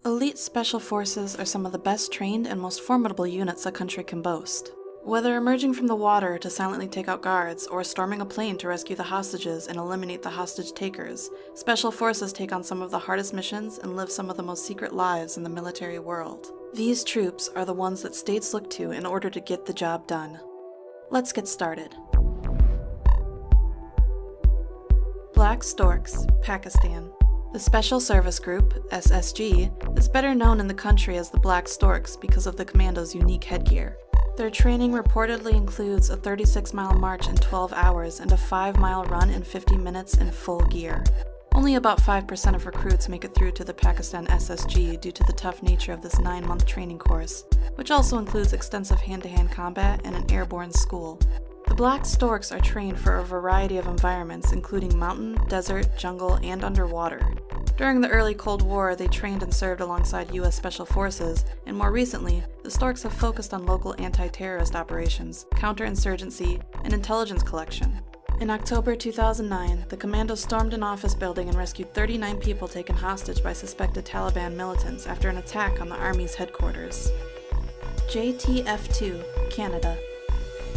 Elite Special Forces are some of the best trained and most formidable units a country can boast. Whether emerging from the water to silently take out guards, or storming a plane to rescue the hostages and eliminate the hostage takers, Special Forces take on some of the hardest missions and live some of the most secret lives in the military world. These troops are the ones that states look to in order to get the job done. Let's get started. Black Storks, Pakistan. The Special Service Group, SSG, is better known in the country as the Black Storks because of the commando's unique headgear. Their training reportedly includes a 36-mile march in 12 hours and a 5-mile run in 50 minutes in full gear. Only about 5% of recruits make it through to the Pakistan SSG due to the tough nature of this 9-month training course, which also includes extensive hand-to-hand combat and an airborne school. The Black Storks are trained for a variety of environments, including mountain, desert, jungle, and underwater. During the early Cold War, they trained and served alongside U.S. Special Forces, and more recently, the Storks have focused on local anti-terrorist operations, counterinsurgency, and intelligence collection. In October 2009, the commandos stormed an office building and rescued 39 people taken hostage by suspected Taliban militants after an attack on the Army's headquarters. JTF-2, Canada.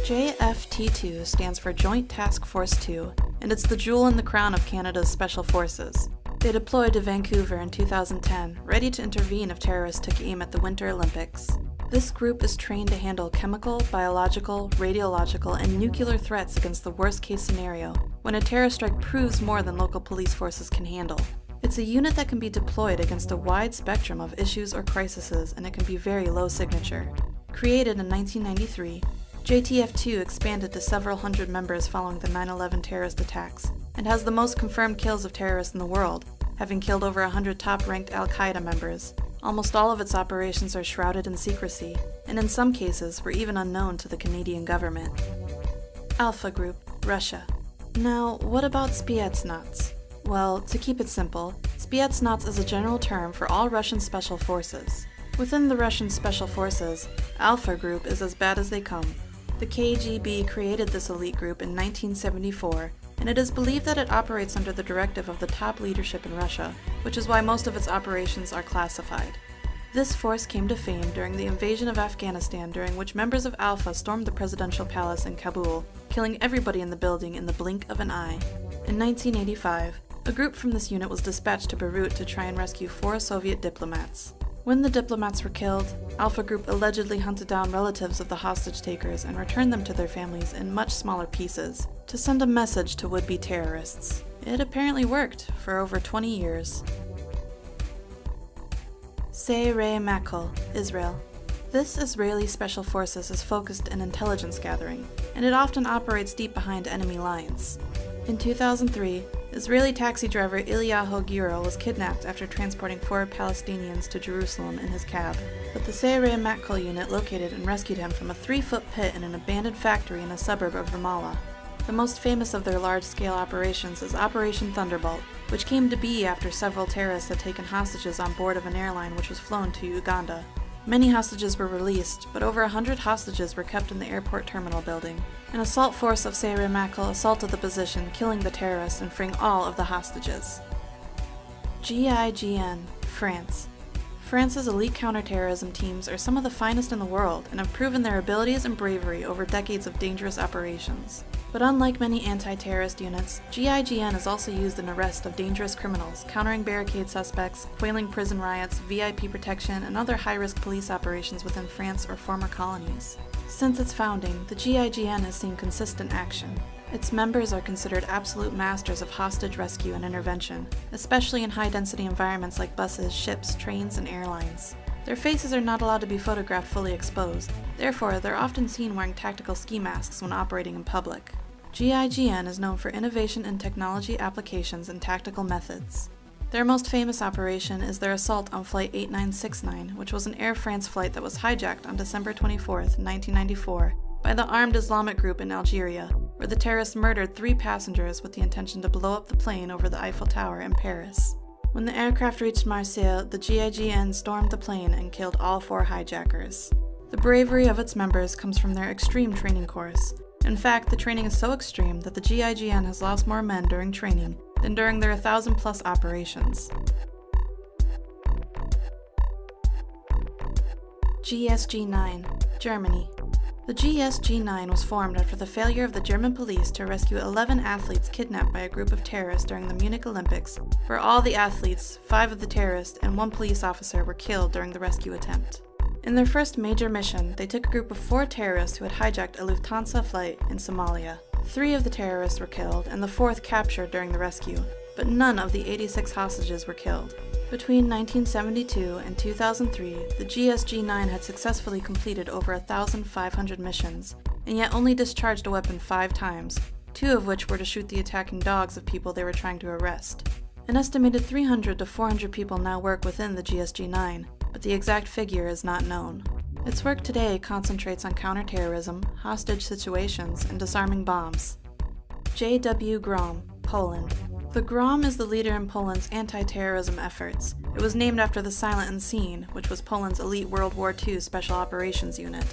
JFT-2 stands for Joint Task Force 2, and it's the jewel in the crown of Canada's Special Forces. They deployed to Vancouver in 2010, ready to intervene if terrorists took aim at the Winter Olympics. This group is trained to handle chemical, biological, radiological, and nuclear threats against the worst-case scenario, when a terror strike proves more than local police forces can handle. It's a unit that can be deployed against a wide spectrum of issues or crises, and it can be very low signature. Created in 1993, JTF-2 expanded to several hundred members following the 9/11 terrorist attacks, and has the most confirmed kills of terrorists in the world, having killed over 100 top-ranked Al-Qaeda members. Almost all of its operations are shrouded in secrecy, and in some cases were even unknown to the Canadian government. Alpha Group, Russia. Now, what about Spetsnaz? Well, to keep it simple, Spetsnaz is a general term for all Russian special forces. Within the Russian Special Forces, Alpha Group is as bad as they come. The KGB created this elite group in 1974, and it is believed that it operates under the directive of the top leadership in Russia, which is why most of its operations are classified. This force came to fame during the invasion of Afghanistan, during which members of Alpha stormed the presidential palace in Kabul, killing everybody in the building in the blink of an eye. In 1985, a group from this unit was dispatched to Beirut to try and rescue 4 Soviet diplomats. When the diplomats were killed, Alpha Group allegedly hunted down relatives of the hostage takers and returned them to their families in much smaller pieces, to send a message to would-be terrorists. It apparently worked for over 20 years. Sayeret Matkal, Israel. This Israeli Special Forces is focused in intelligence gathering, and it often operates deep behind enemy lines. In 2003, Israeli taxi driver Ilyahu Giro was kidnapped after transporting 4 Palestinians to Jerusalem in his cab, but the Sayeret Matkal unit located and rescued him from a 3-foot pit in an abandoned factory in a suburb of Ramallah. The most famous of their large-scale operations is Operation Thunderbolt, which came to be after several terrorists had taken hostages on board of an airline which was flown to Uganda. Many hostages were released, but over 100 hostages were kept in the airport terminal building. An assault force of Sayeret Matkal assaulted the position, killing the terrorists and freeing all of the hostages. GIGN, France. France's elite counterterrorism teams are some of the finest in the world and have proven their abilities and bravery over decades of dangerous operations. But unlike many anti-terrorist units, GIGN is also used in arrest of dangerous criminals, countering barricade suspects, quelling prison riots, VIP protection, and other high-risk police operations within France or former colonies. Since its founding, the GIGN has seen consistent action. Its members are considered absolute masters of hostage rescue and intervention, especially in high-density environments like buses, ships, trains, and airlines. Their faces are not allowed to be photographed fully exposed, therefore they're often seen wearing tactical ski masks when operating in public. GIGN is known for innovation in technology applications and tactical methods. Their most famous operation is their assault on Flight 8969, which was an Air France flight that was hijacked on December 24, 1994, by the armed Islamic group in Algeria, where the terrorists murdered 3 passengers with the intention to blow up the plane over the Eiffel Tower in Paris. When the aircraft reached Marseille, the GIGN stormed the plane and killed all 4 hijackers. The bravery of its members comes from their extreme training course. In fact, the training is so extreme that the GIGN has lost more men during training than during their 1,000-plus operations. GSG-9, Germany. The GSG-9 was formed after the failure of the German police to rescue 11 athletes kidnapped by a group of terrorists during the Munich Olympics, where all the athletes, 5 of the terrorists, and 1 police officer were killed during the rescue attempt. In their first major mission, they took a group of 4 terrorists who had hijacked a Lufthansa flight in Somalia. 3 of the terrorists were killed, and the 4th captured during the rescue, but none of the 86 hostages were killed. Between 1972 and 2003, the GSG-9 had successfully completed over 1,500 missions, and yet only discharged a weapon 5 times, 2 of which were to shoot the attacking dogs of people they were trying to arrest. An estimated 300 to 400 people now work within the GSG-9, but the exact figure is not known. Its work today concentrates on counterterrorism, hostage situations, and disarming bombs. J.W. Grom, Poland. The Grom is the leader in Poland's anti-terrorism efforts. It was named after the Silent Unseen, which was Poland's elite World War II Special Operations Unit.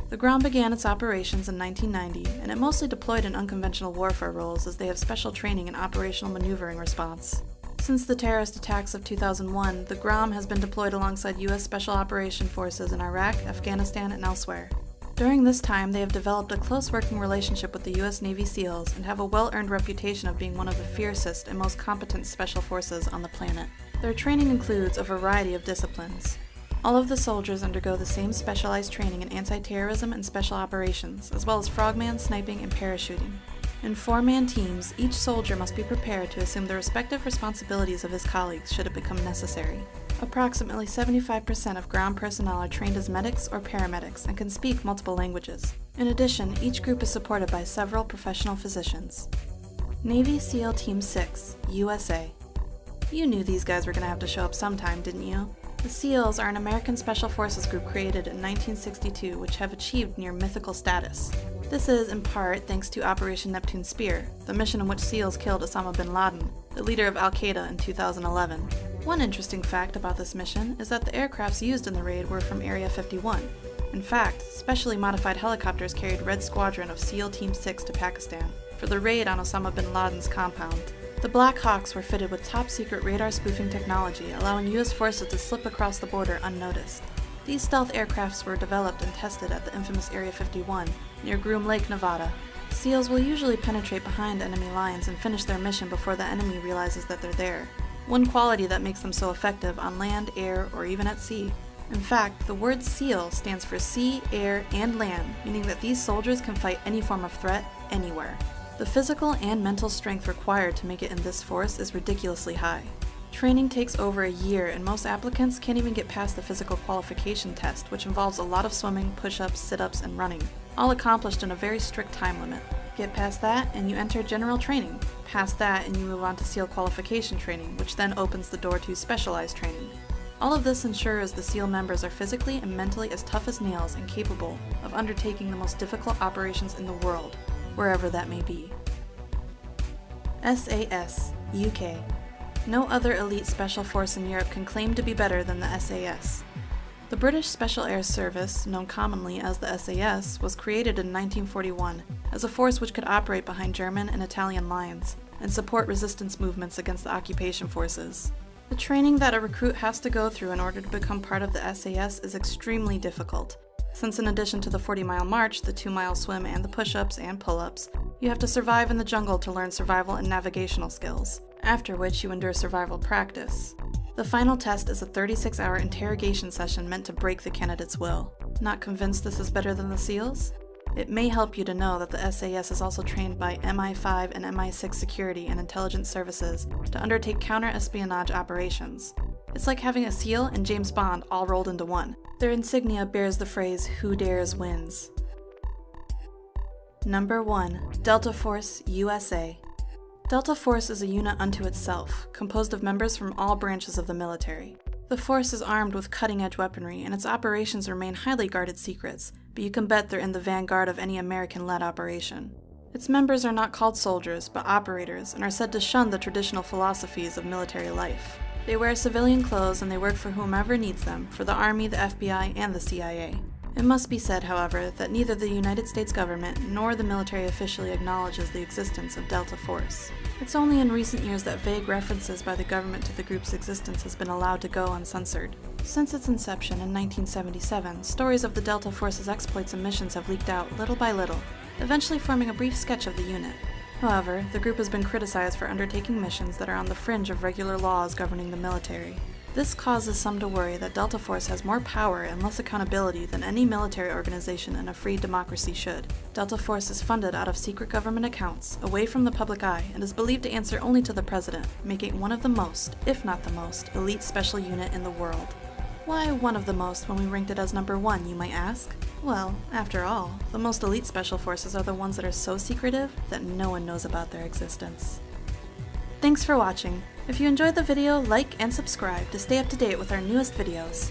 The Grom began its operations in 1990, and it mostly deployed in unconventional warfare roles as they have special training in operational maneuvering response. Since the terrorist attacks of 2001, the Grom has been deployed alongside U.S. Special Operation Forces in Iraq, Afghanistan, and elsewhere. During this time, they have developed a close working relationship with the U.S. Navy SEALs and have a well-earned reputation of being one of the fiercest and most competent special forces on the planet. Their training includes a variety of disciplines. All of the soldiers undergo the same specialized training in anti-terrorism and special operations, as well as frogman, sniping, and parachuting. In 4-man teams, each soldier must be prepared to assume the respective responsibilities of his colleagues should it become necessary. Approximately 75% of ground personnel are trained as medics or paramedics and can speak multiple languages. In addition, each group is supported by several professional physicians. Navy SEAL Team 6, USA. You knew these guys were going to have to show up sometime, didn't you? The SEALs are an American Special Forces group created in 1962 which have achieved near mythical status. This is, in part, thanks to Operation Neptune Spear, the mission in which SEALs killed Osama bin Laden, the leader of Al-Qaeda in 2011. One interesting fact about this mission is that the aircrafts used in the raid were from Area 51. In fact, specially modified helicopters carried Red Squadron of SEAL Team 6 to Pakistan for the raid on Osama bin Laden's compound. The Black Hawks were fitted with top-secret radar spoofing technology, allowing U.S. forces to slip across the border unnoticed. These stealth aircrafts were developed and tested at the infamous Area 51, near Groom Lake, Nevada. SEALs will usually penetrate behind enemy lines and finish their mission before the enemy realizes that they're there. One quality that makes them so effective on land, air, or even at sea. In fact, the word SEAL stands for sea, air, and land, meaning that these soldiers can fight any form of threat, anywhere. The physical and mental strength required to make it in this force is ridiculously high. Training takes over a year, and most applicants can't even get past the physical qualification test, which involves a lot of swimming, push-ups, sit-ups, and running, all accomplished in a very strict time limit. Get past that, and you enter general training. Past that, and you move on to SEAL qualification training, which then opens the door to specialized training. All of this ensures the SEAL members are physically and mentally as tough as nails and capable of undertaking the most difficult operations in the world, wherever that may be. SAS, UK. No other elite special force in Europe can claim to be better than the SAS. The British Special Air Service, known commonly as the SAS, was created in 1941 as a force which could operate behind German and Italian lines and support resistance movements against the occupation forces. The training that a recruit has to go through in order to become part of the SAS is extremely difficult, since in addition to the 40-mile march, the 2-mile swim, and the push-ups and pull-ups, you have to survive in the jungle to learn survival and navigational skills, after which you endure survival practice. The final test is a 36-hour interrogation session meant to break the candidate's will. Not convinced this is better than the SEALs? It may help you to know that the SAS is also trained by MI5 and MI6 security and intelligence services to undertake counter-espionage operations. It's like having a SEAL and James Bond all rolled into one. Their insignia bears the phrase, "Who dares wins." Number 1. Delta Force, USA. Delta Force is a unit unto itself, composed of members from all branches of the military. The force is armed with cutting-edge weaponry, and its operations remain highly guarded secrets, but you can bet they're in the vanguard of any American-led operation. Its members are not called soldiers, but operators, and are said to shun the traditional philosophies of military life. They wear civilian clothes and they work for whomever needs them, for the Army, the FBI, and the CIA. It must be said, however, that neither the United States government nor the military officially acknowledges the existence of Delta Force. It's only in recent years that vague references by the government to the group's existence has been allowed to go uncensored. Since its inception in 1977, stories of the Delta Force's exploits and missions have leaked out little by little, eventually forming a brief sketch of the unit. However, the group has been criticized for undertaking missions that are on the fringe of regular laws governing the military. This causes some to worry that Delta Force has more power and less accountability than any military organization in a free democracy should. Delta Force is funded out of secret government accounts, away from the public eye, and is believed to answer only to the president, making it one of the most, if not the most, elite special unit in the world. Why one of the most when we ranked it as number 1, you might ask? Well, after all, the most elite special forces are the ones that are so secretive that no one knows about their existence. Thanks for watching. If you enjoyed the video, like and subscribe to stay up to date with our newest videos.